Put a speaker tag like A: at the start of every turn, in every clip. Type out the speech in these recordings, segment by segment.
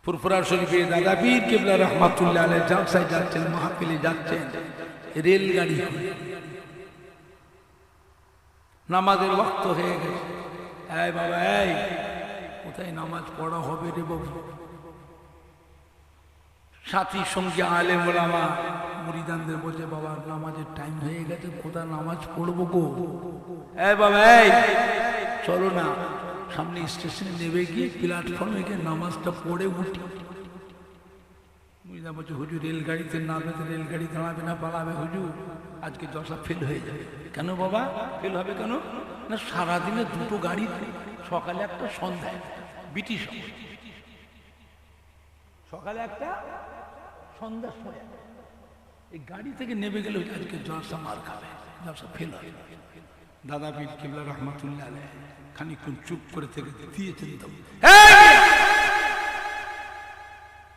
A: ফুরফুরা শরীফে দাদা পীর কিবলা রহমাতুল্লাহ আলাইহি জালসায় যাচ্ছেন, মাহফিলে যাচ্ছেন, রেলগাড়ি নামাজের ওয়াক্ত হয়ে গেছে। এই বাবা, এই কোথায় নামাজ পড়া হবে রে বাবু? সাথী সঙ্গে আলেম ওলামা মুরিদানদের বলছে, বাবা নামাজের টাইম হয়ে গেছে, কোথায় নামাজ পড়বো গো? এই বাবা, এই চলো না, সামনে স্টেশনে নেমে গিয়ে প্ল্যাটফর্মে গিয়ে নামাজটা পড়ে উঠি। মুরিদা বলছে, হুজুর রেলগাড়িতে নামবে তো রেলগাড়ি দাঁড়াবে না, পালাবে হুজুর, আজকে জলসা ফেল হয়ে যাবে। কেন বাবা ফেল হবে কেন? না সারাদিনে দুটো গাড়ি, সকালে একটা সন্ধ্যায়, ব্রিটিশ সকালে একটা সন্ধ্যার সময়, এই গাড়ি থেকে নেমে গেলে আজকে জলসা মার খাবে, জলসা ফেল হবে। দাদা পীর কিবলা রহমাতুল্লাহ আলাইহি খানিকক্ষণ চুপ করে থেকে দিয়েছেন, তো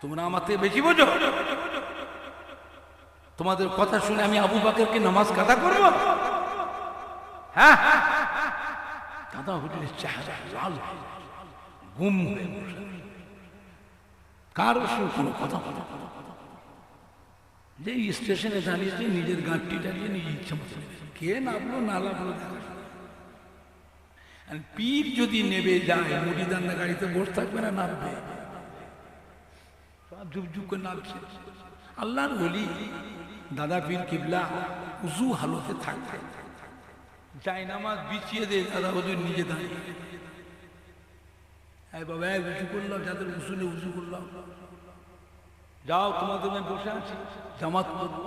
A: তোমরা আমার থেকে বেশি বোঝো? তোমাদের কথা শুনে আমি আবু বকরকে নামাজ কাদা করবো? হ্যাঁ, দাদা হুজুরের চেহারা লাল, গুম হয়ে বসে, কারো সঙ্গে কোনো কথা বলা, যে স্টেশনে দাঁড়িয়েছে নিজের গাড়িটা নিয়ে নিজে ইচ্ছা মতো কে নামলো না নামলো। পীর যদি নেবে যায়, মুরিদানরা গাড়িতে বসে থাকবে না, নামবে, সব ঝুপ ঝুপ করে নামছে। আল্লাহর ওলি দাদা পীর কিবলা উজু হালতে থাকবে, যাই নামাজ বিছিয়ে দেয়, দাদা হুজুর নিজে দাঁড়িয়ে, এই বাবা উজু করলাম, যাদের উজু নেই উজু করলাম, যাও তোমাদের আমি বসে আছি, জামাত করবো,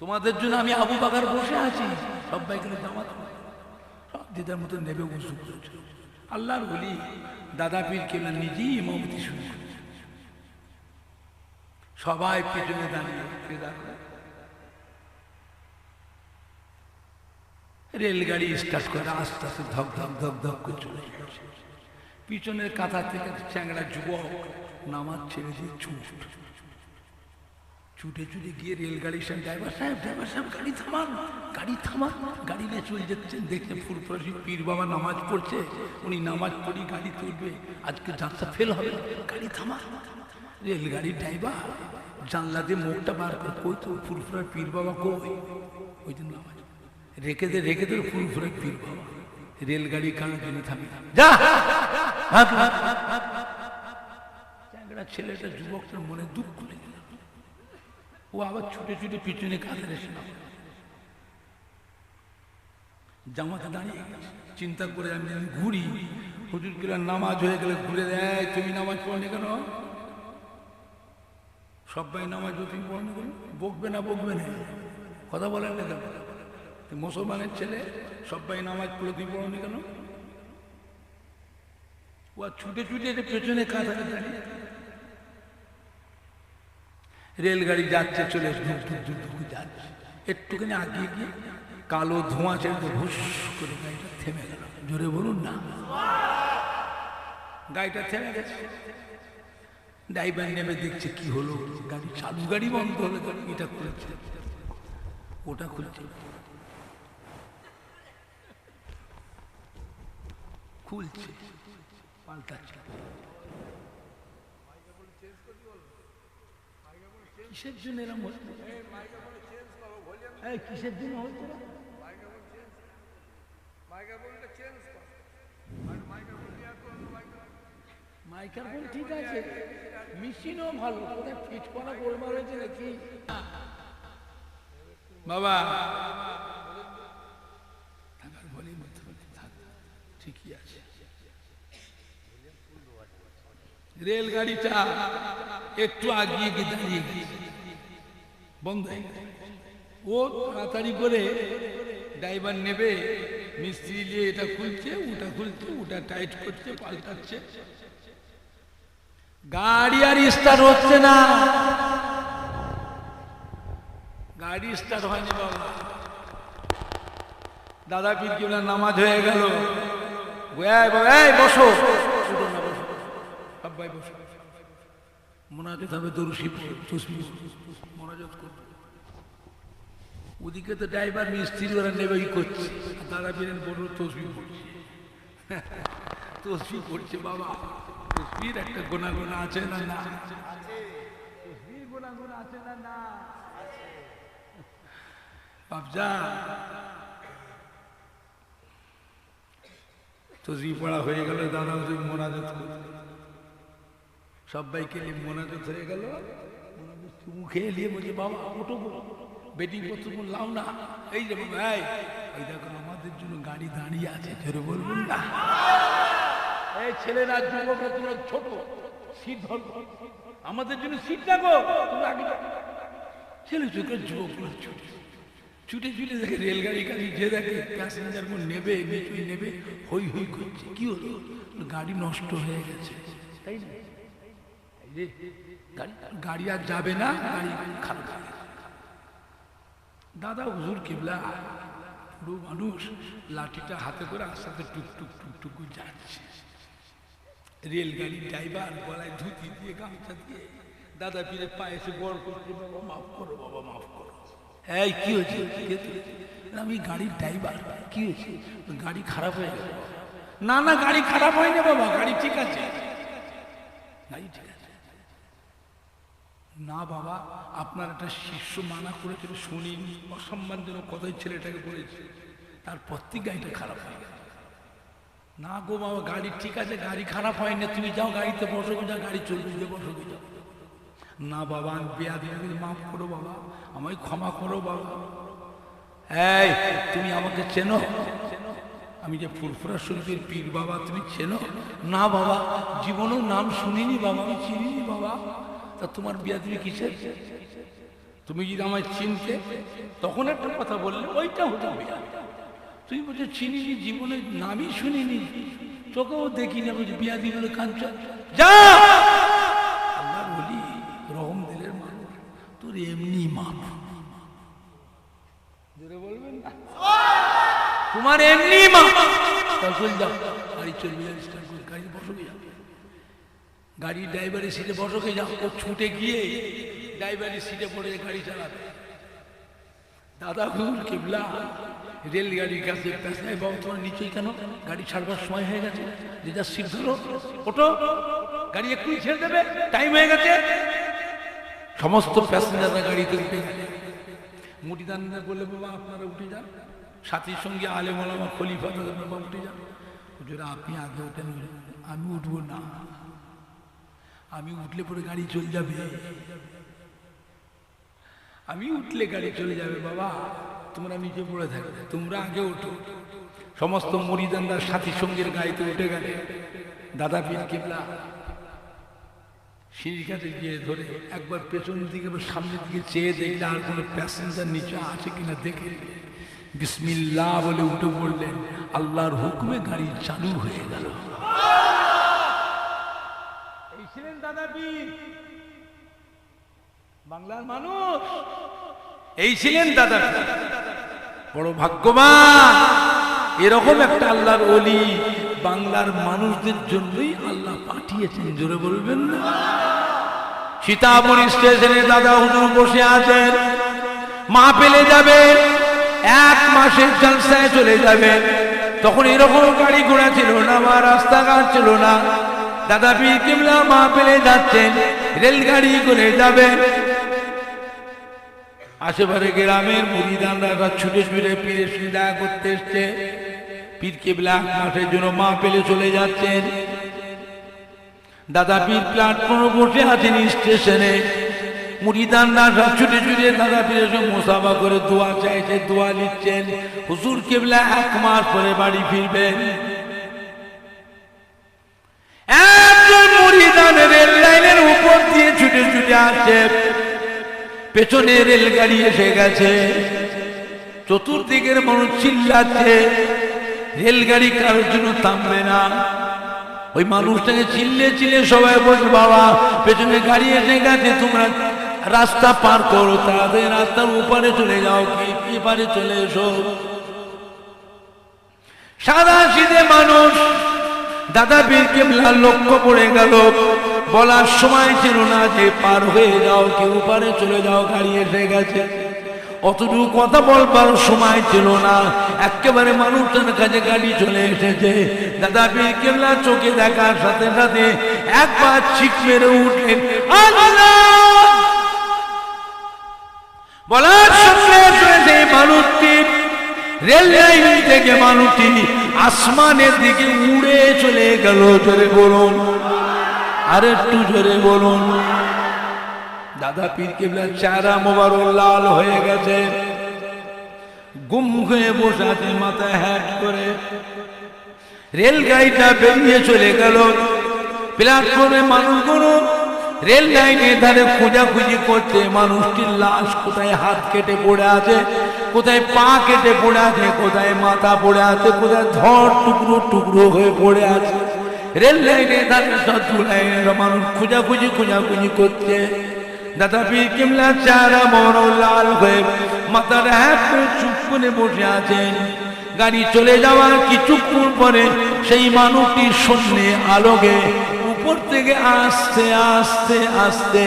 A: তোমাদের জন্য আমি আবু বকর বসে আছি, সবাই গেলে জামাত সব দিদার মতো নেবে উজু করেছে। আল্লাহর ওলি দাদা পীর কিবলা নিজেই ইমামতি শুরু করে, সবাই পেছনে দাঁড়িয়ে, রেলগাড়ি স্টার্ট করে আস্তে আস্তে ধক ধক ধক ধক করে চলে যাচ্ছে। পিছনের কাঁথা থেকে চ্যাংড়া যুবক নামাজ ছেড়ে দিয়ে ছুটে ছুটে গিয়ে রেলগাড়ির সঙ্গে, ড্রাইভার সাহেব গাড়ি থামান, গাড়ি থামান, গাড়ি নিয়ে চলে যাচ্ছেন। দেখছেন ফুরফুরা পীর বাবা নামাজ পড়ছে, উনি নামাজ পড়ি গাড়ি তুলবে, আজকে যাত্রা ফেল হবে, গাড়ি থামা। রেলগাড়ির ড্রাইভার জানলা দিয়ে মুখটা বার করে, কই তো ফুরফুরা পীর বাবা কই? ওই দিন নামাজ রেখে দে ফুরফুরা পীর বাবা রেলগাড়ি কারণে জন্য থামি, যা। ছেলেটা যুবকটার মনে দুঃখ লেগে গেল, ও আবার ছুটে ছুটে পিছনে কাঁধে এসে জামাতে দাঁড়িয়ে চিন্তা করে, আমি ঘুরি, হুজুর কিলা নামাজ হয়ে গেলে ঘুরে দেয়, তুমি নামাজ পড়নি কেন? সবাই নামাজ তুমি পড়নি কেন? বকবে না কথা বলেন না কেন? মুসলমানের ছেলে, সবাই নামাজ পড়ে তুই পড়নি কেন? ও ছুটে ছুটে পেছনে কাঁধে দাঁড়িয়ে, রেলগাড়ি যাচ্ছে, চলে যাচ্ছে, একটুখানি আগিয়ে গিয়ে কালো ধোঁয়া ছেড়ে হুস করে গাড়িটা থেমে গেল। জোরে বলুন না, গাড়িটা থেমে গেছে। ড্রাইভার নেমে দেখছে কি হলো, গাড়ি চালু, গাড়ি বন্ধ হলো, এটা খুলছে ওটা খুলছে, পাল্টাচ্ছে। কিসের জন্য এরকম হচ্ছে? কিসের জন্য হচ্ছে? মাইক্রোফোন ঠিক আছে, মেশিনও ভালো, কোথায় ফিট করা গোলমাল হয়েছে নাকি? বাবা ঠিকই আছে। রেলগাড়িটা একটু আগিয়ে গিয়ে দাঁড়িয়ে গেছে, বন্ধ হয়ে গেছে। ও তাড়াতাড়ি করে ড্রাইভার নেবে, মিস্ত্রি নিয়ে এটা খুলছে, ওটা টাইট করছে, পাল্টাচ্ছে, গাড়ি আর স্টার্ট হচ্ছে না, গাড়ি স্টার্ট হয়নি। বাবা দাদা পীর কিবলা নামাজ হয়ে গেল, বসো, সবাই বসো, মোনাজাত হবে, দরুশি মোনাজাত করবে। ওদিকে তো ড্রাইভার মিস্ত্রি ওরা নেবে করছে, দাদা পীরের বড় তসবি পড়ছে, বাবা তসবির একটা গোনা গোনা আছে না না? তসবির গোনা গোনা আছে না না? বাপজা তসবি পড়া হয়ে গেল, দাদা হুজুর মোনাজাত করতে, সবাইকে নিয়ে মোনাজাত হয়ে গেল। চুমু খেয়ে নিয়ে বলছে বাবা ওটো বেটি পত্র লাও না, এই যে ভাই এই দেখো আমাদের জন্য গাড়ি দাঁড়িয়ে আছে, জোরে বলবেন না? এই ছেলেরা যুবকরা তোমরা ছোট সিট ধর, আমাদের জন্য সিট দেখো তোমরা আগে। ছেলে চোখের যুবকগুলো ছুটে ছুটে ছুটে দেখে রেলগাড়ি গাড়ি যে দেখে প্যাসেঞ্জার গুলো নেবে নিচুই নেবে, হই হই করছে। কি হলো? গাড়ি নষ্ট হয়ে গেছে, তাই না? গাড়ি আর যাবে না, গাড়ি খারাপ। দাদা হুজুর কিবলা পুরো মানুষ, লাঠিটা হাতে করে আস্তে টুকটুক টুকটুক করে যাচ্ছে। রেলগাড়ির ড্রাইভার গলায় ধুতি দিয়ে গামছা দিয়ে দাদা পীরের পায়ে এসে বড় করছে, বাবা মাফ করো, বাবা মাফ করো। এই কি হয়েছে? আমি গাড়ির ড্রাইভার। কি হয়েছে? গাড়ি খারাপ হয়ে গেল। না না গাড়ি খারাপ হয়নি বাবা, গাড়ি ঠিক আছে, গাড়ি ঠিক আছে। না বাবা আপনার একটা শিষ্য মানা করেছিল শুনিনি, অসম্মানজনক কথাই ছেলেটাকে বলেছে, তারপর থেকে গাড়িটা খারাপ হয়ে গেল। না গো বাবা গাড়ি ঠিক আছে, গাড়ি খারাপ হয়নি, তুমি যাও গাড়িতে বসো, যাও গাড়ি চলবে, বসো যাও। না বাবা আমি বেয়াদবি করেছি, মাফ করো বাবা, আমায় ক্ষমা করো বাবা। এই তুমি আমাকে চেনো? আমি যে ফুরফুরা শরীফের পীর বাবা, তুমি চেনো? না বাবা জীবনেও নাম শুনিনি বাবা, আমি চিনিনি বাবা। তা তোমার বেয়াদবি কিসের? তুমি যদি আমায় চিনতে তখন একটা কথা বললে ওইটা হতো বেয়াদবি। তুমি বলছো চিনিনি, জীবনে নামই শুনিনি, চোখেও দেখিনি, বলছি বিয়াদি বলে কাঁদছ। যা আল্লাহ বলি রহম দিলের মানুষ, তোর এমনি মাপ, বলবেন না তোমার এমনি মাপ, চল যাও গাড়ি চলবে, গাড়ি বসবে যাও, গাড়ির ড্রাইভারের সিটে বসকে যাও। ও ছুটে গিয়ে ড্রাইভারের সিটে পড়ে গাড়ি চালাবে। দাদা হুজুর কিবলা রেলগাড়ির কাছে পেছনে, বাবু তোমার নিচেই কেন? গাড়ি ছাড়বার সময় হয়ে গেছে, যে যা সিট ধরো, ওটো, গাড়ি এক্ষুনি ছেড়ে দেবে, টাইম হয়ে গেছে। সমস্ত প্যাসেঞ্জাররা গাড়িতে উঠে গেছে। মুটিদানরা বললে বাবা আপনারা উঠে যান, সাথীর সঙ্গে আলেম ওলামা খলিফা বাবা উঠে যান। হুজুর আপনি আগে ওঠেন। আমি উঠবো না, আমি উঠলে পরে গাড়ি চলে যাবে, আমি উঠলে গাড়ি চলে যাবে বাবা, তোমরা নিচে পড়ে থাকবে, তোমরা আগে ওঠো। সমস্ত মুরিদানরা সাথী সঙ্গীর গাড়িতে উঠে গেলে। দাদা পীর কিবলা সিঁড়ির কাছে গিয়ে ধরে একবার পেছন দিকে সামনের দিকে চেয়ে দেখলে আর কোনো প্যাসেঞ্জার নিচে আছে কিনা দেখে বিসমিল্লাহ বলে উঠে পড়লেন। আল্লাহর হুকুমে গাড়ি চালু হয়ে গেল। এই ছিলেন দাদা পীর, বাংলার মানুষ, এই ছিলেন দাদা পীর। বড় ভাগ্যবান, এরকম একটা আল্লাহর ওলি বাংলার মানুষদের জন্যই আল্লাহ পাঠিয়েছেন, জোরে বলবেন না? সীতাপুর স্টেশনে দাদা হুজুর বসে আছেন, মা পেলে যাবে, 1 মাসের জলসায় চলে যাবে। তখন এরকম গাড়ি ঘোড়া ছিল না বা রাস্তাঘাট ছিল না। দাদা পীর কিবলা মা পেলে যাচ্ছেন, রেলগাড়ি করে যাবে। আশেপাশে গ্রামের মুরিদানরা ছুটে ছুটে পীরের সঙ্গে দেখা করতে এসছে। পীর কিবলা 1 মাসের জন্য মা পেলে চলে যাচ্ছেন। দাদা পীর প্ল্যাটফর্মে বসে আছেন স্টেশনে। মুরিদানরা ছুটে ছুটে দাদা পীরের সঙ্গে মুসাফা করে দোয়া চাইছে, দোয়া নিচ্ছেন। হুজুর কিবলা 1 মাস পরে বাড়ি ফিরবেন। একজন মুরিদান রেল লাইনের উপর দিয়ে ছুটে ছুটে আসছে, পেছনে রেলগাড়ি এসে গেছে, চতুর্দিকের মানুষ চিল্লাচ্ছে, রেলগাড়ি কারোর জন্য থামবে না। ওই মানুষটাকে চিল্লে চিল্লে সবাই বলছে বাবা পেছনে গাড়ি এসে গেছে, তোমরা রাস্তা পার করো, তাদের রাস্তার ওপারে চলে যাও, কি এপারে চলে এসো। সাদা সিধে মানুষ। দাদা পীর কিবলা লক্ষ্য পড়ে গেল, বলার সময় ছিল না যে পার হয়ে যাও, কি ওপারে চলে যাও, গাড়ি এসে গেছে। অতটুকু কথা বলবার সময় ছিল না, একেবারে মানুষটার কাছে গাড়ি চলে এসেছে। দাদা পীর কেবলা চোখে দেখার সাথে সাথে একবার চিৎ মেরে উঠলেন, আল্লাহ! বলার সঙ্গে সঙ্গে মানুষটি রেল লাইন থেকে মানুষটি আসমানের দিকে উড়ে চলে গেল। জোরে বলুন, আর একটু জোরে বলুন। দাদা পীর কেবলার চেহারা মোবারক লাল হয়ে গেছে, গুম হয়ে বসে আছে, মাথায় হ্যাট করে। রেলগাড়িটা বেরিয়ে চলে গেল। প্ল্যাটফর্মে মানুষগুলো রেল লাইনের ধারে খোঁজাখুঁজি করছে, মানুষটির লাশ কোথায় হাত কেটে পড়ে আছে, কোথায় পা কেটে পড়ে আছে, কোথায় মাথা পড়ে আছে, কোথায় ধর টুকরো টুকরো হয়ে পড়ে আছে। রেল লাইনের ধারে শত্রু লাইনের মানুষ খোঁজাখুঁজি করছে। দাদা পীর কেবলার চেহারা বড় লাল হয়ে মাথার হ্যাট করে চুপ করে বসে আছেন। গাড়ি চলে যাওয়ার কিছুক্ষণ পরে সেই মানুষটির সামনে আলোকে উপর থেকে আস্তে আস্তে আস্তে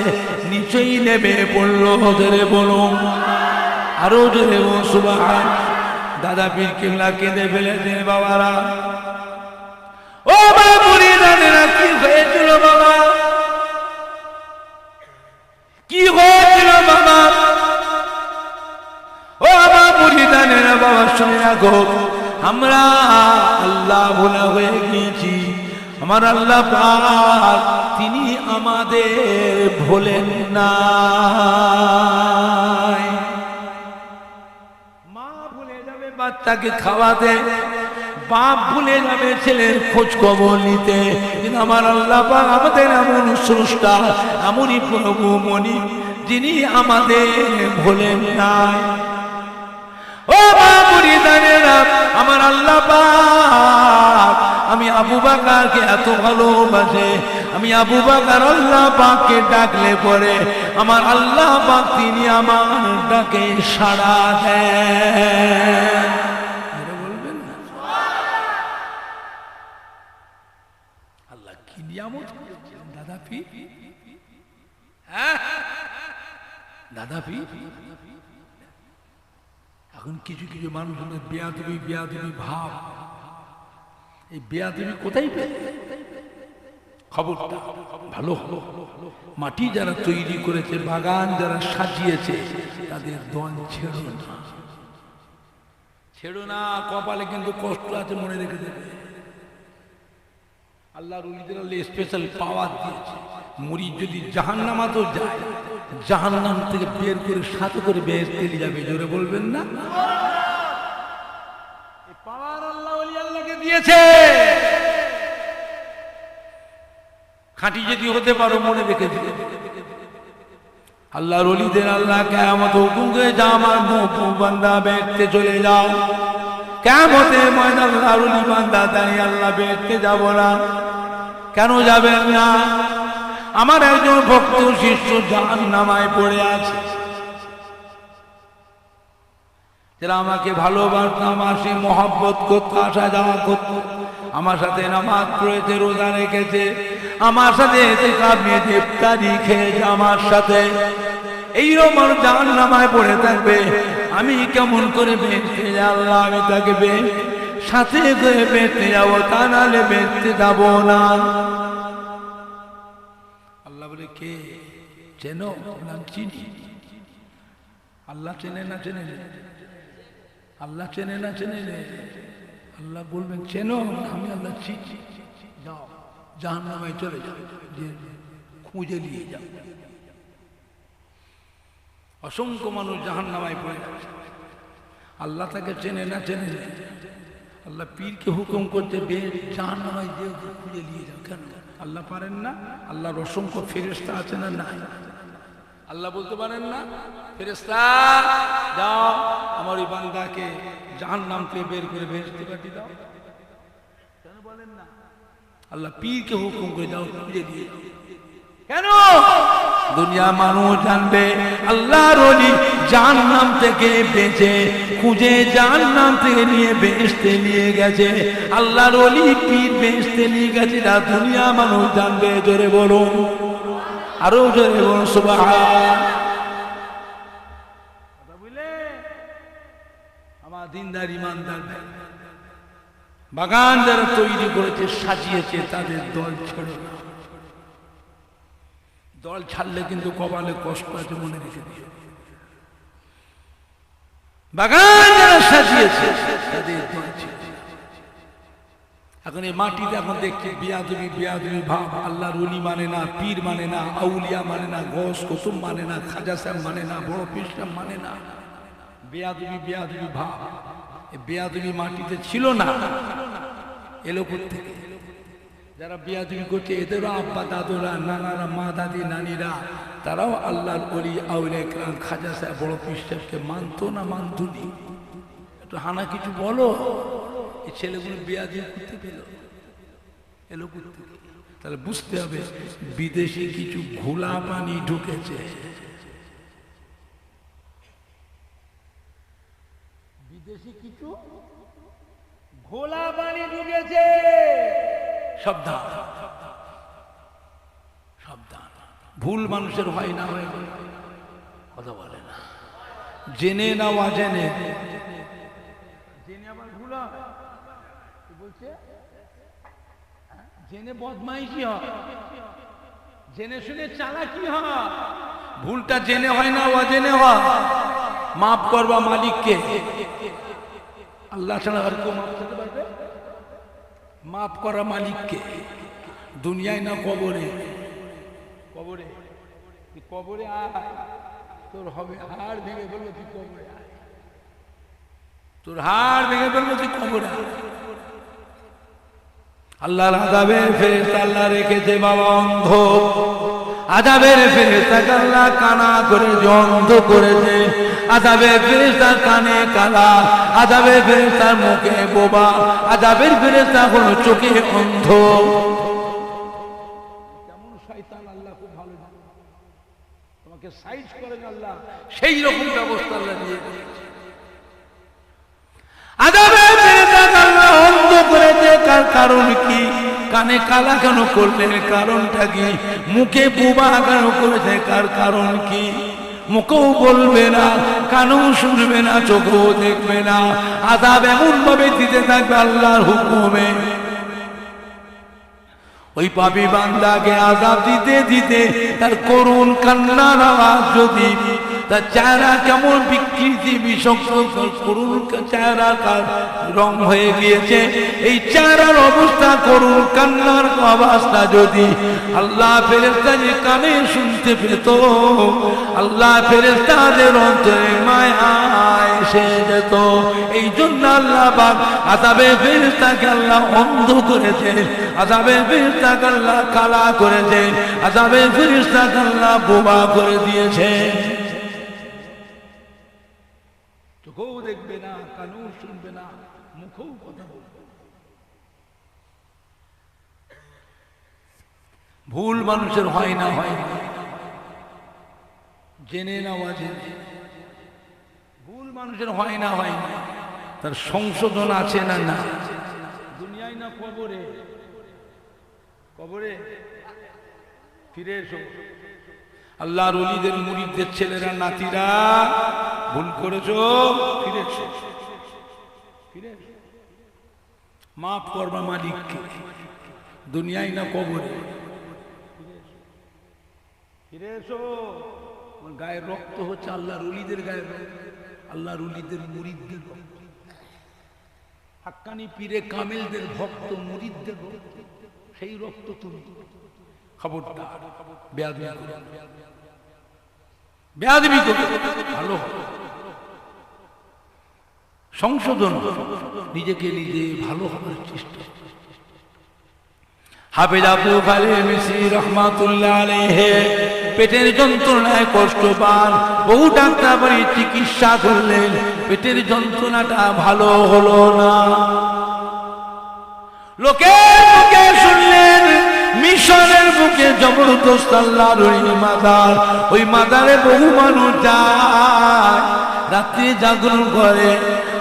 A: নিচেই নেমে পড়লো। ধরে বলুন, আরো জোরে বলুন সুবহান। দাদা পীর কেবলা কেঁদে ফেলেছে। বাবারা, ও বাবুরি দাদেরা, কি হয়েছিল বাবা? কি হয়েছিল বাবা? ও আমার মুরিদানেরা, বাবা শুনে রাখো, আমরা আল্লাহ ভোলা হয়ে গিয়েছি। আমার আল্লাহ পাক তিনি আমাদের ভোলেন না। মা ভুলে যাবে বাচ্চাকে খাওয়াতে, বাপ ভুলে যাবে ছেলের খোঁজ খবর নিতে, কিন্তু আমার আল্লাহ পাক আমাদের এমন স্রষ্টা, এমনই প্রভু মনি, যিনি আমাদের ভোলেন নাই। ও মুরিদানেরা, আমার আল্লাহ পাক আমি আবু বকরকে এত ভালোবাসে, আমি আবু বকর আল্লাহ পাককে ডাকলে পরে আমার আল্লাহ পাক তিনি আমার ডাকে সাড়া দেন। বলবেন না আল্লাহ কি নিয়ামত দাদা পীর? হ্যাঁ দাদা পীর। এখন কিছু কিছু মানুষ বেয়াদবি ভাব, এই বেয়াদবি কোথায় পেল? খবরটা ভালো হলো, মাটি যারা তৈরি করেছে, বাগান যারা সাজিয়েছে, তাদের দল ছেড়ো না। কপালে কিন্তু কষ্ট আছে, মনে রেখে দেবে। আল্লাহর ওলিদের আল্লাহ স্পেশাল পাওয়ার দিয়েছে। মুরিদ যদি জাহান্নামাতেও যায়, জাহান্নাম থেকে বের করে সাথে করে বেহেশতে নিয়ে যাবে। জোরে বলবেন না? পাওয়ার আল্লাহ ওলি আল্লাহকে দিয়েছে। খাঁটি যদি হতে পারো মনে রেখে দিবে। আল্লাহর ওলিদের আল্লাহ কিয়ামত হুকুম করে, যা আমার মুহব্বত বান্দা বেহেশতে চলে যাও। কিয়ামতের ময়দানে আল্লাহর ওলি বান্দা দাঁড়িয়ে, আল্লাহ বেহেশতে যাব না। কেন যাবেন না? আমার একজন ভক্ত শিষ্য জাহান্নামায় পড়ে আছে, যারা আমাকে ভালোবাসত, আমার সে মহব্বত করত, আসা যাওয়া করত, আমার সাথে নামাজ পড়েছে, রোজা রেখেছে, আমার সাথে ইফতারি খেয়েছে আমার সাথে, এইরকম জাহান্নামায় পড়ে থাকবে। আমি কেমন করে বেঁচতে যাব? আল্লাহ আমি তাকে সাথে করে বেঁচতে যাবো, তা নাহলে বেঁচতে যাবো না। আল্লাহ বলে, কে চেনো? নাম চিনি। আল্লাহ চেনে না চেনে? আল্লাহ চেনে না চেনে? আল্লাহ বলবেন চেনো? আমি আল্লাহ চিনি। যাও জাহান্নামে চলে যাও, যে খুঁজে নিয়ে যাও। অসংখ্য মানুষ জাহান্নামায় পড়ে আছে, আল্লাহ তাকে চেনে না চেনে? আল্লাহ পীরকে হুকুম করতে, জাহান্নামায় যে খুঁজে নিয়ে যাও। কেন? আল্লাহ পারেন না? আল্লাহর অসংখ্য ফেরেশতা আছে না? নাই। আল্লাহ বলতে পারেন না, ফেরেশতা যাও আমার ওই বান্দাকে জাহান্নাম থেকে বের করে বেহেশতে পাঠিয়ে দাও? কেন বলেন না? আল্লাহ পীরকে হুকুম করে, যাও খুঁজে দিয়ে যাও। কেন? দুনিয়া মানুষ জানবে আল্লাহর ওলি জাহান্নাম থেকে বেঁচে খুঁজে জাহান্নাম থেকে নিয়ে বেহেশতে নিয়ে গেছে। আল্লাহর ওলি পীর বেহেশতে নিয়ে গেছে, না দুনিয়া মানুষ জানবে। জোরে বলুন, আরো জোরে বলুন সুবহান। কথা বুঝলেন? দিনদার ইমানদার ভাই, বাগান যারা তৈরি করেছে সাজিয়েছে তাদের দল ছেড়ে না। দল ছাড়লে কিন্তু কপালে কষ্ট আছে, মনে রেখে দিও। বাগান যারা সাজিয়েছে তাদের দল ছেড়ে। এখন এই মাটিতে এখন দেখছি বিয়াদবি বিয়াদবি ভাব। আল্লাহর ওলি মানে না, পীর মানে না, আউলিয়া মানে না, গস কুতুব মানে না, খাজা সাহেব মানে না, বড় পীর সাহেব মানে না, বিয়াদবি বিয়াদবি ভাব। এই বিয়াদবি মাটিতে ছিল না, এলো থেকে। যারা বিয়াদবি করছে এদেরও আব্বা দাদুরা, নানারা, মা দাদি নানিরা, তারাও আল্লাহর ওলি আউলিয়া কেরাম খাজা সাহেব বড় পীর সাহেবকে মানতো না মানতুনি? একটু হানা কিছু বলো। এই ছেলেগুলো বিয়াদবি করতে পেল, এলো করতে। তাহলে বুঝতে হবে বিদেশি কিছু ঘোলা পানি ঢুকেছে। বিদেশি কিছু ঘোলা পানি ঢুকেছে। সাবধান, সাবধান। ভুল মানুষের হয় না, হয় কথা বলে না, জেনে না অজেনে। জেনে আবার ভুল হয়, বলছে জেনে বদমাইশি হয়, জেনে শুনে চালাকি হয়। ভুলটা জেনে হয় না অজেনে হয়। মাফ করবা মালিককে, আল্লাহ ছাড়া আর কেউ মাফ করতে পারবে? মাফ করা মালিককে, দুনিয়ায় না কবরে। কবরে কবরে আয়, তোর হবে হাড় ভেঙে বলবো তুই কবরে আয়, তোর হাড় ভেঙে বলবো তুই কবরে আয়। আল্লাহর আযাবের ফেরেশতা আল্লাহ রেখেছে বাবা অন্ধ। আযাবের ফেরেশতাকে আল্লাহ কানা করে অন্ধ করেছে। আযাবের ফেরেশতার কানে কালা, আযাবের ফেরেশতার মুখে বোবা, আযাবের ফেরেশতা হলো চোখে অন্ধ। কেমন শয়তান আল্লাহ খুব ভালো জানে। তোমাকে সাইজ করেন আল্লাহ, সেই রকম ব্যবস্থা আল্লাহ দিয়ে দিয়েছে। আযাবের ফেরেশতাকে আল্লাহ অন্ধ করেছে। কার কারণ কি? কানে কালা কেন করলেন? কারণটা কি? মুখে বোবা কেন করেছে? কার কারণ কি? মুখেও বলবে না, কানেও শুনবে না, চোখেও দেখবে না। আযাব এমন ভাবে দিতে থাকবে আল্লাহর হুকুমে। ওই পাপী বান্দাকে আযাব দিতে দিতে তার করুণ কান্নার আওয়াজ যদি, তার চেহারা কেমন বিকৃতি বিষক্ত, করুণ চেহারা কার রং হয়ে গিয়েছে, এই চেহারার অবস্থা, করুণ কান্নার আওয়াজটা যদি আল্লাহ ফেরেশতা যে কানে শুনতে পেত, আল্লাহ ফেরেশতাদের অন্তরে মায়া এসে যেত। এই জন্য আল্লাহ পাক আযাবে ফেরেশতাকে আল্লাহ অন্ধ করেছে, আযাবে ফেরেশতাকে আল্লাহ কালা করেছে, আযাবে ফেরেশতাকে আল্লাহ বোবা করে দিয়েছে। চোখেও দেখবে না, কানেও শুনবে না, মুখেও কথা বলবে। ভুল মানুষের হয় না, হয় না, জেনে না অজেনে। ভুল মানুষের হয় না, হয় না, তার সংশোধন আছে না না? দুনিয়ায় না কবরে? কবরে ফিরে এসো। আল্লাহর ওলিদের মুরিদদের ছেলেরা নাতিরা ভুল করেছো, ফিরে এসো, ফিরে এসো। মাফ করবা মালিককে, দুনিয়ায় না কবরে। ফিরে এসো। গায়ের রক্ত হচ্ছে আল্লাহর ওলিদের গায়ের রক্ত, আল্লাহর ওলিদের মুরিদদের রক্ত, হাক্কানি পীরে কামেলদের ভক্ত মুরিদদের রক্ত, সেই রক্ত তুমি। খবরদার বেয়াদবি করো, বেয়াদবি করো, ভালো সংশোধন, নিজেকে নিজে ভালো হওয়ার চেষ্টা। হাফেজ আব্দুল খালিক মিশরি রহমাতুল্লাহ আলাইহি পেটের যন্ত্রণায় কষ্ট পান, বহু ডাক্তার বাড়ি চিকিৎসা করলেন, পেটের যন্ত্রণাটা ভালো হলো না। লোকের মুখে শুনলেন মিশরের বুকে জবরদস্ত আল্লাহর ওই মাদার, ওই মাদারে বহু মানুষ যায়, রাত্রি জাগরণ করে,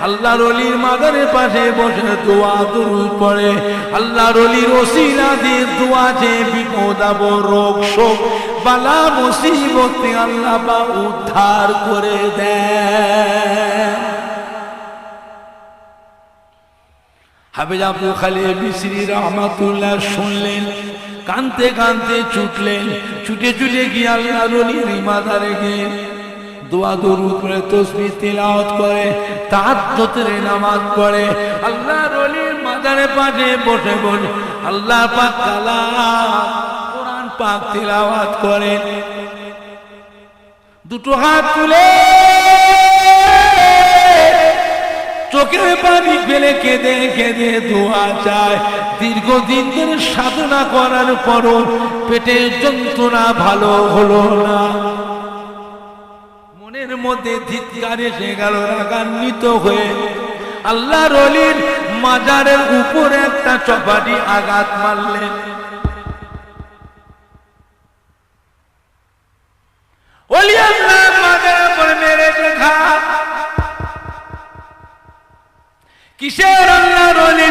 A: আল্লাহর ওলির মাদারের পাশে বসে দোয়া দুরূদ পড়ে, আল্লাহর ওলির ওসিলা দিয়ে দোয়া যে বিপদ আপদ রোগ শোক বালা মুসিবত আল্লাহ পাক উদ্ধার করে দেন। হাফেজ আব্দুল খালিক মিসরি রহমাতুল্লাহ শুনলেন, কাঁদতে কাঁদতে ছুটলেন, ছুটে ছুটে গিয়ে আল্লাহর ওলির মাজারে গিয়ে দোয়া দরুদ করে তাসবিহ তিলাওয়াত করে তাহাজ্জুদের নামাজ পড়ে আল্লাহর ওলির মাজারে পাশে বসে বসে আল্লাহ পাক কালাম কোরআন পাক তিলাওয়াত করেন। দুটো হাত তুলে চোখের পানি ফেলে কেঁদে কেঁদে দোয়া চায়। দীর্ঘদিন ধরে সাধনা করার পরও পেটের যন্ত্রণা ভালো হলো না, মনের মধ্যে ধিক্কার এসে গেল, রাগান্বিত হয়ে আল্লাহর ওলির মাজারের উপরে একটা চপাটি আঘাত মারলেন। ওলি আল্লাহ মাজারের উপরে মেরেছে ঘাত। কিসের আল্লাহর ওলি?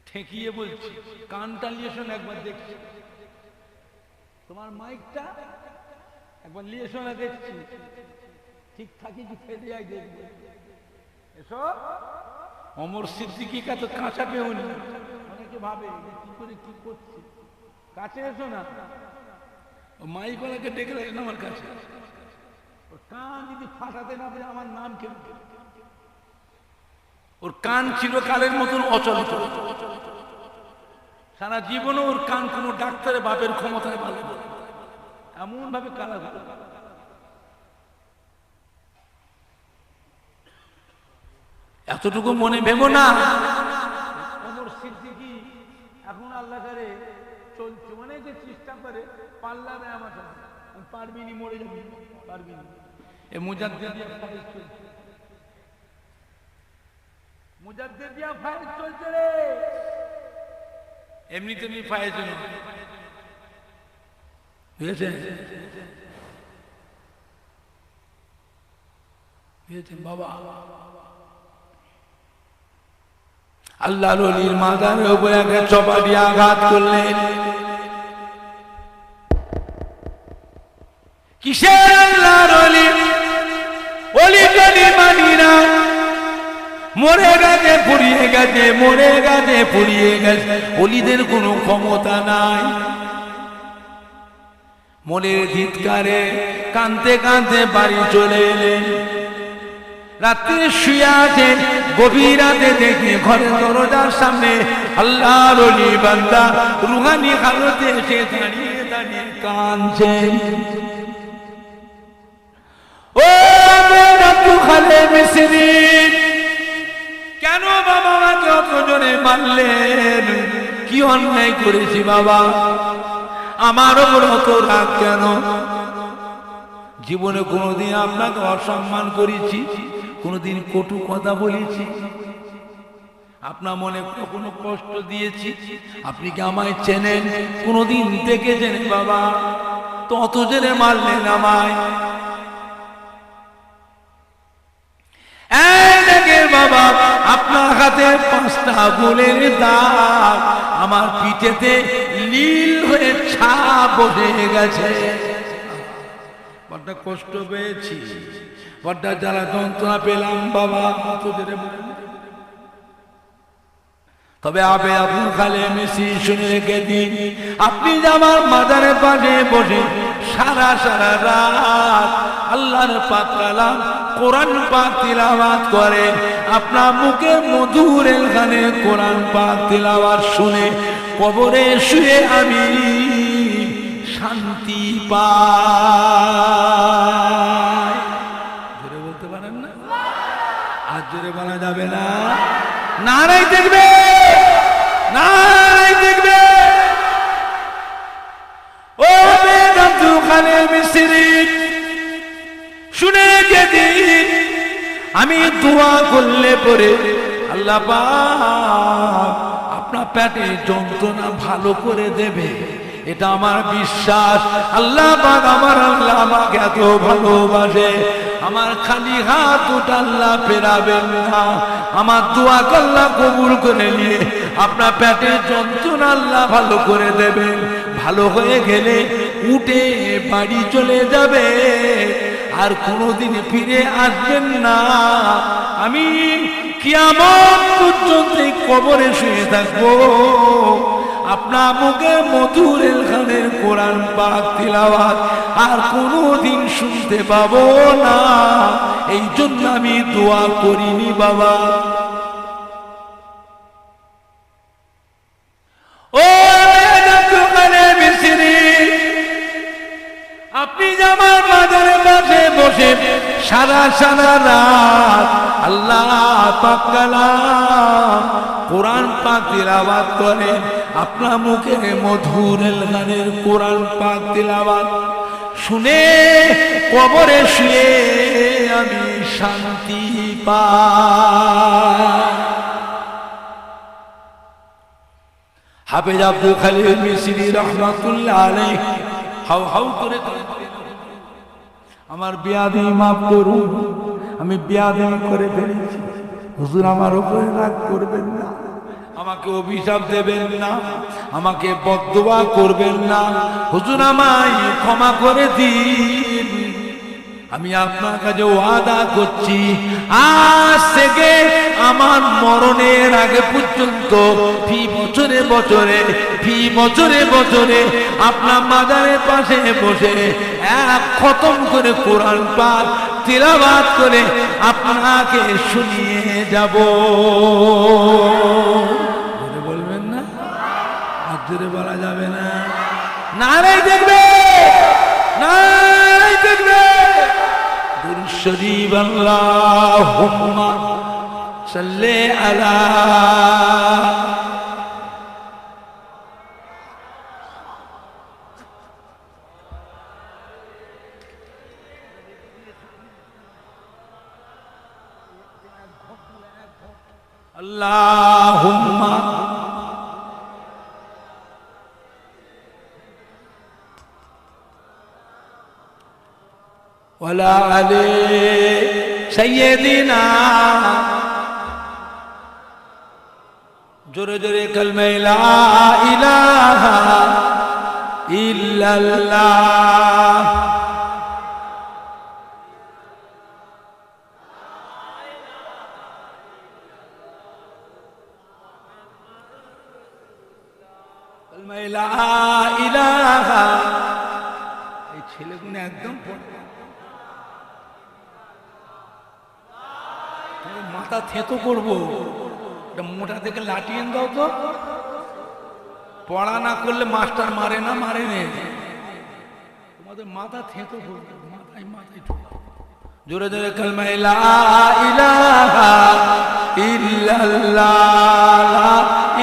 A: ঠেকিয়ে বলছি, কানটা নিয়ে শোন, একবার দেখছি তোমার মাইকটা একবার নিয়ে শোনা, দেখছি ঠিক থাকি কি ফেলে যায় দেখবে। এসো অমর সিদ্দিকী কা তো কাঁচা পেউনি, অনেকে ভাবে কি করে কি করছি, কাছে এসো না। মাইক ওনাকে ডেকে রাখেন আমার কাছে, ওর কান যদি ফাটাতে না পারে আমার নাম কেন। ওর কান চিরকালের মতন অচলিত, সারা জীবনে ওর কান কোনো ডাক্তারের বাপের ক্ষমতায় ভালো এমন ভাবে কালা ভালো। এতটুকু মনে ভেবো না ওমর সিদ্দিকী এখন আল্লাহ করে চলছে, অনেকে চেষ্টা করে পাল্লা দেয় আমার সাথে, পারবি নি, মরে যাবি, পারবি না। এ মুজাদ্দিদিয়া ফাইজ চলছে, মুজাদ্দিদিয়া ফাইজ চলছে রে, এমনি তেমনি ফাইজ না, বুঝেছেন? বুঝেছেন বাবা? আল্লাহর ওলির মাজারের উপরে একটা চপাটি আঘাত করলেন। কিসের আল্লাহর ওলি? ওলি গলি মানি না, মরে গেছে পুড়িয়ে গেছে, মরে গেছে পুড়িয়ে গেছে, ওলিদের কোনো ক্ষমতা নাই। মনের ধিৎকারে কাঁদতে কাঁদতে বাড়ি চলে এলেন। রাত্রে শুয়ে আছেন, গভীর রাতে দেখে ঘরের দরজার সামনে আল্লাহর ওলি বান্দা রুহানি হালতে এসে দাঁড়িয়ে দাঁড়িয়ে কাঁদছেন। ও আব্দুল খালেক মিসরি, কেন বাবা আমাকে অত জোরে মারলেন? কি অন্যায় করেছি বাবা? আমার ওপর অত রাগ কেন? জীবনে কোনোদিন আপনাকে অসম্মান করেছি? কোনোদিন কটু কথা বলেছি? আপনার মনে কখনো কষ্ট দিয়েছি? আপনি কি আমায় চেনেন? কোনোদিন দেখেছেন বাবা? তো অত জেনে মারলেন আমায়। বাবা আপনার হাতে 5টা গোলের দাগ, আমার পিঠেতে নীল হয়ে ছাপ বসে গেছে। বড্ড কষ্ট পেয়েছি, বড্ড জ্বালা যন্ত্রণা পেলাম বাবা। তবে আব্দুল খালেক মিসরি শুনে রেখে দিন, আপনি যে আমার মাজারের পাশে বসে সারা সারা রাত আল্লাহর পাক কালাম কোরআন পাক তিলাওয়াত করে, আপনার মুখে মধুর এলখানে কোরআন পাক তিলাওয়াত শুনে কবরে শুয়ে আমি শান্তি পাই। জোরে বলতে পারেন না? আর জোরে বলা যাবে না? নারাই দেখবে, নারাই দেখবে। ও আব্দুল খালেক মিসরি শুনে রেখে দিন, আমি দোয়া করলে পরে আল্লাহ পাক আপনার পেটে যন্ত্রণা ভালো করে দেবে, এটা আমার বিশ্বাস। আল্লাহ পাক আমার আল্লাহ আমাকে এত ভালোবাসে, আমার খালি হাত দুটো আল্লাহ ফেরাবেন না। আমার দোয়া আল্লাহ কবুল করে নিয়ে আপনার পেটের যন্ত্রণা আল্লাহ ভালো করে দেবেন। ভালো হয়ে গেলে উঠে বাড়ি চলে যাবে, আর কোনোদিন ফিরে আসবেন না। আমি কিয়ামত পর্যন্ত কবরে শুয়ে থাকবো, আপনার মুখে মধুর এলখানের কোরআন পাক তিলাওয়াত আর কোনোদিন শুনতে পাবো না। এই জন্য আমি দোয়া করিনি বাবা। ও আপনি যে আমার মাজারের পাশে বসে সারা সারা রাত আল্লাহ পাক কালাম কোরআন পাক তিলাওয়াত করেন, আপনার মুখে মধুর গানের কোরআন পাক তিলাওয়াত শুনে কবরে শুয়ে আমি শান্তি পাই। হাফেজ আব্দুল খালিল মিসরি রহমাতুল্লাহ আলাইহি হাউ হাউ করে আমার বিয়াদি মাফ করুন, আমি বিয়াদি করে ফেলেছি, হুজুর আমার উপরে রাগ করবেন না, আমাকে অভিশাপ দেবেন না, আমাকে বদদোয়া করবেন না, হুজুর আমায় ক্ষমা করে দিন। আমি আপনার কাছে ওয়াদা করছি আজ থেকে আমার মরণের আগে পর্যন্ত ফি বছরে বছরে আপনার মাজারের পাশে বসে এক খতম করে কোরআন পাক তিলাওয়াত করে আপনাকে শুনিয়ে যাব। বলবেন না, আর জোরে বলা যাবে না, নারাই দেখবে, নারাই দেখবে। দুরূদ শরীফ আল্লাহুম্মা সাল্লি আলা আল্লাহুম্মা ওয়ালা আলি সাইয়্যিদিনা। জোরে জোরে কালমা লা ইলাহা ইল্লাল্লাহ। কালমা লা ইলাহা। এই ছেলেগুলো একদম মাথা থেতো করবো, মোটা থেকে লাঠি এনে দাও তো। পড়া না করলে মাস্টার মারে না, মারে নে, তোমাদের মাথা থেতো করবো, মাথায় মাথায় জোরে জোরে কালমা লা ইলাহা ইল্লাল্লাহ, লা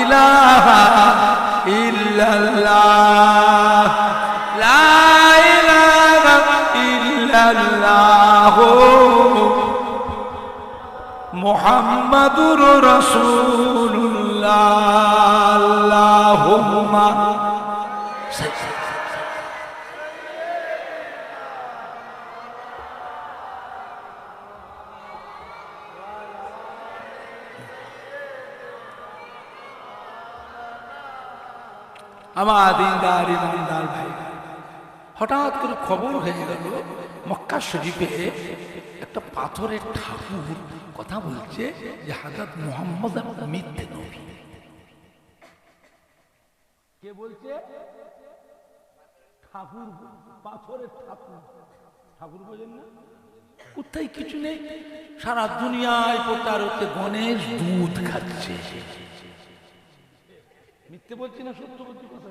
A: ইলাহা ইল্লাল্লাহ, লা ইলাহা ইল্লাল্লাহ মুহাম্মাদুর রাসূলুল্লাহ। আল্লাহুম্মা আমার দিনদার ইমানদার ভাই, হঠাৎ করে খবর হয়ে গেল মক্কা শরীফে একটা পাথরের ঠাকুর কথা বলছে যে হযরত মুহাম্মদ মিথ্যে নবী। কে বলছে? ঠাকুর, পাথরের ঠাকুর। ঠাকুর বোঝেন না? কোথায় কিছু নেই, সারা দুনিয়ায় প্রচার হচ্ছে গণেশ দুধ খাচ্ছে। মিথ্যে বলছি না সত্য বলছি? কথা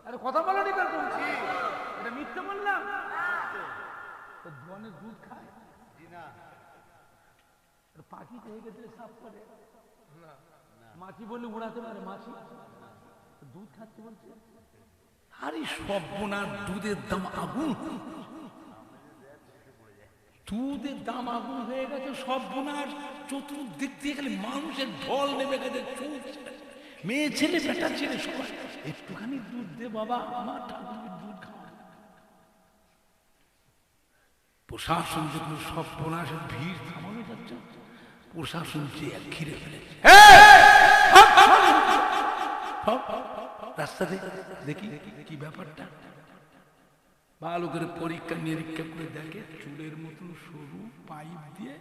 A: আরে কথা বলো নি কেন? বলছি এটা মিথ্যে বললাম? গণেশ দুধ খায় না, পাখি থেকে গেছে সাফ করে, মাছি বলে উড়াতে পারে, মাছি দুধ খাচ্ছে বলছে। আরে সর্বনাশ, দুধের দাম আগুন, দুধের দাম আগুন হয়ে গেছে, সর্বনাশ। চতুর্দিক দিয়ে গেলে মানুষের ঢল নেমে গেছে, মেয়ে ছেলে বেটা ছেলে সবাই একটুখানি দুধ দে বাবা, আমার ঠাকুরের দুধ খাওয়া। প্রশাসন যেগুলো সব বোনাসের ভিড় থামানো যাচ্ছে, প্রশাসন চেয়ে ঘিরে ফেলেছে। রাস্তাতে দেখি কি ব্যাপারটা, ভালো করে পরীক্ষা নিরীক্ষা করে দেখে চুলের মতন সরু পাইপ দিয়ে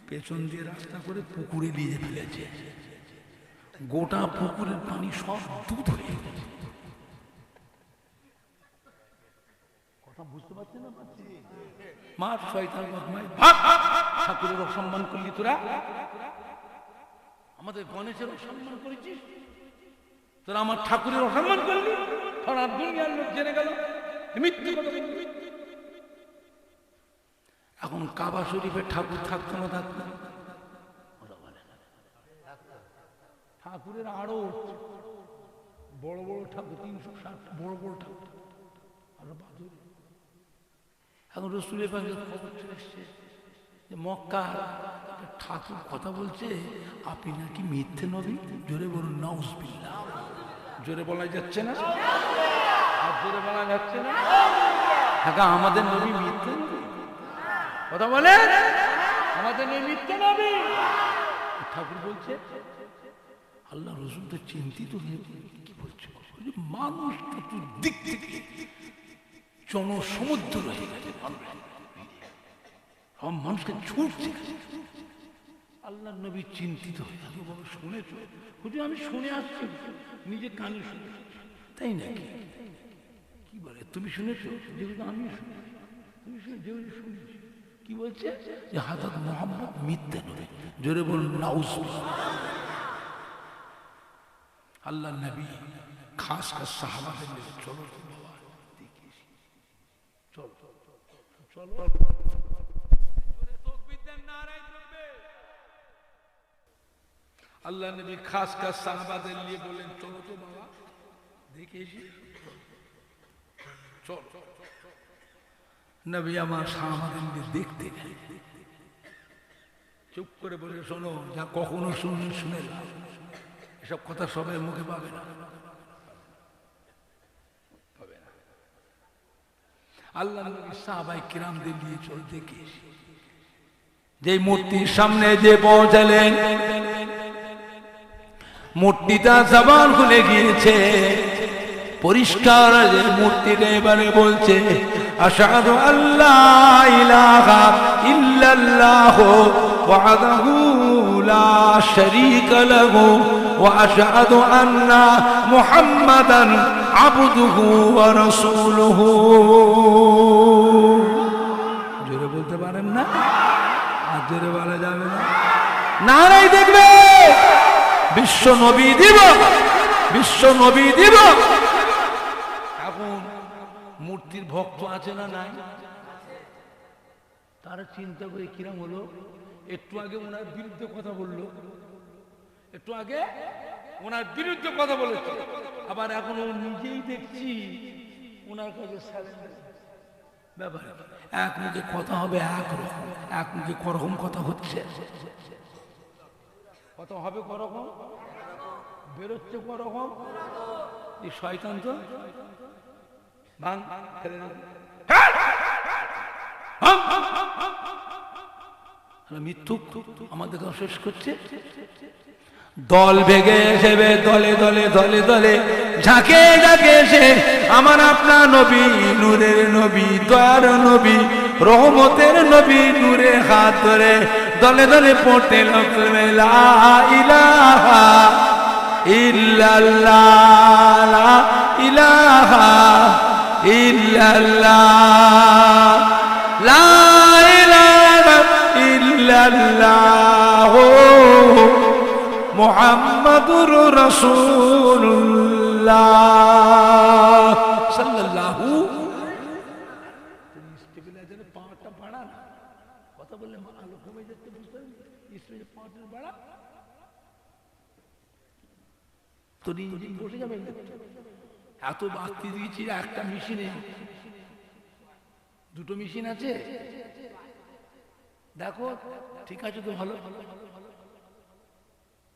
A: পেছন দিয়ে রাস্তা করে পুকুরে নিয়ে ফেলেছে। গোটা পুকুরের পানি সব দুধ হয়ে গেছে। কথা বুঝতে পারছি না? মার শয়তান বদমাইশ, ভাগ! ঠাকুরের অসম্মান করলি তোরা, আমাদের গণেশের অসম্মান করেছিস তোরা, আমার ঠাকুরের অসম্মান করলি, সারা দুনিয়ার লোক জেনে গেল মিথ্যে কথা বললি। এখন কাবা শরীফে ঠাকুর থাকতো না থাকতো? ঠাকুরের আরো বড় বড় ঠাকুর, 360 বড় বড় ঠাকুর আরো বাদুর। এখন রসুলের পাশে খবর চলে এসছে যে মক্কা ঠাকুর কথা বলছে, আপনি নাকি মিথ্যে নবী। জোরে বলুন নাউজুবিল্লাহ। জোরে বলা যাচ্ছে না? আর জোরে বলা যাচ্ছে না? হ্যাঁ, আমাদের নবী মিথ্যে নবী, কথা বলে আমাদের নবী মিথ্যে নবী। ঠাকুর বলছে আল্লাহ রসুল তো চিন্তিত হয়ে কি বলছে, মানুষ চতুর্দিক থেকে জনসমুদ্র হয়ে গেছে, সব মানুষকে ছুটছে। আল্লাহ নবী চিন্তিত হয়ে গেল, বাবা শুনেছ? হুজুর আমি শুনে আসছি, নিজে কানে শুনে। তাই নাকি? কি বলে তুমি শুনেছো? যেগুলো আমি শুনেছি, তুমি যেগুলো শুনেছি। কি বলছে? যে হযরত মুহাম্মদ মিথ্যা নবী। জোরে বলুন নাউজুবিল্লাহ। আল্লাহ নবী খাস করে সাহাবাদের নিয়ে চলো চলো চলো, আল্লাহ নবী খাস খাস সাহাবাদের নিয়ে বলেন চলো তো বাবা দেখে এসি। চল নবী আমার সাহাবাদের নিয়ে দেখতে গেলেন। চুপ করে বলে শোনো, যা কখনো শুনে না, এসব কথা সবাই মুখে পাবে না। আল্লাহ নবী সাহাবায়ে কিরামদের নিয়ে চল দেখে এসি। যে মূর্তির সামনে যে পৌঁছালেন, মূর্তিটা জবান খুলে গিয়েছে, পরিষ্কার যে মূর্তিটা এবারে বলছে আশহাদু আল্লা ইলাহা ইল্লাল্লাহ ওয়াহদাহু লা শারীকা লাহু ওয়া আশহাদু আন্না মুহাম্মাদান আবদুহু ওয়া রাসূলুহু। জোরে বলতে পারেন না? আর জোরে বলা যাবে না? নারাই দেখবে বিশ্ব নবী দিবস, বিশ্ব নবী দিবস। এখন মূর্তির ভক্ত আছে না নাই? তারা চিন্তা করে কিরম হলো, একটু আগে ওনার বিরুদ্ধে কথা বললো, একটু আগে ওনার বিরুদ্ধে কথা বলেছে, আবার এখন ও নিজেই দেখছি ওনার কাছে ব্যাপার। এক মুখে কথা হবে একরকম, এক মুখে করকম কথা হচ্ছে, কথা হবে করকম, বেরোচ্ছে করকম। এই শয়তান তো মৃত্যু আমাদের শেষ করছে। দল ভেঙে এসেবে দলে দলে দলে দলে ঝাঁকে ঝাঁকে এসে আমার আপনার নবী, নূরের নবী, দয়ার নবী, রহমতের নবী, নূরে হাত ধরে দলে দলে পড়তে লাগলো লা ইলাহা ইল্লাল্লাহ, লা ইলাহা ইল্লাল্লাহ, লা ইলাহা ইল্লাল্লাহ মুহাম্মাদুর রাসূলুল্লাহ সাল্লাল্লাহু। স্টেবিলাইজারে পাওয়ারটা বাড়া না, কথা বললে আলো কমে যাচ্ছে, বুঝতে পারলি? স্টেবিলাইজার পাওয়ারটা বাড়া তো ইঞ্জিন বসে যাবে। এত বাড়তি দিয়েছি একটা মেশিনে, দুটো মেশিন আছে, দেখো ঠিক আছে তো, ভালো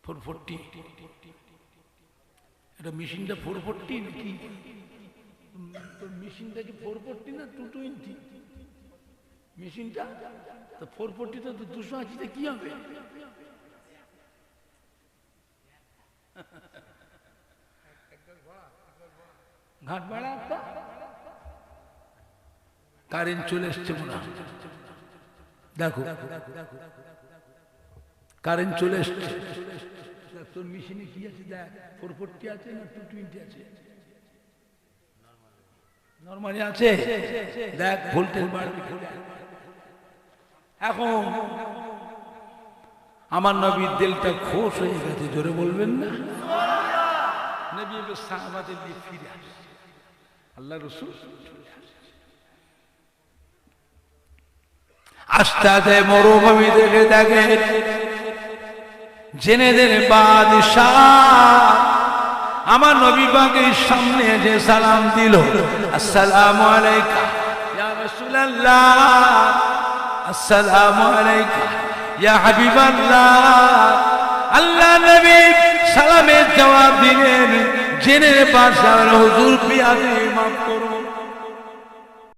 A: 440 এটা মেশিনটা 440 নাকি? তোর মেশিনটা কি 440 না 220? মেশিনটা তো 440 তো 280 তে কি হবে? ঘাট ভাড়া একটা কারেন্ট চলে এসছে মনে হয়। দেখো কারেন্ট চলে এসছে। তোর মেশিনে কি আছে দেখ, 440 আছে না 220 আছে? নরমালি আছে, দেখ ভোল্টেজ বাড়বে। এখন আমার নবীর দিলটা খোশ হয়ে গেছে, জোরে বলবেন না? নবী এবার সাহাবাদের নিয়ে ফিরে আসে, আল্লাহ রাসূল আস্তে আস্তে মরুভূমি দেখে দেখে জেনেদের বাদশাহ আমার নবী পাকের সামনে যে সালাম দিল, আসসালামু আলাইকা ইয়া রাসূলুল্লাহ, আসসালামু আলাইকা ইয়া হাবিবাল্লাহ। আল্লাহ নবী সালামের জবাব দিলেন, জেনে বাদশাহ হুজুর পিয়াদে ইমাম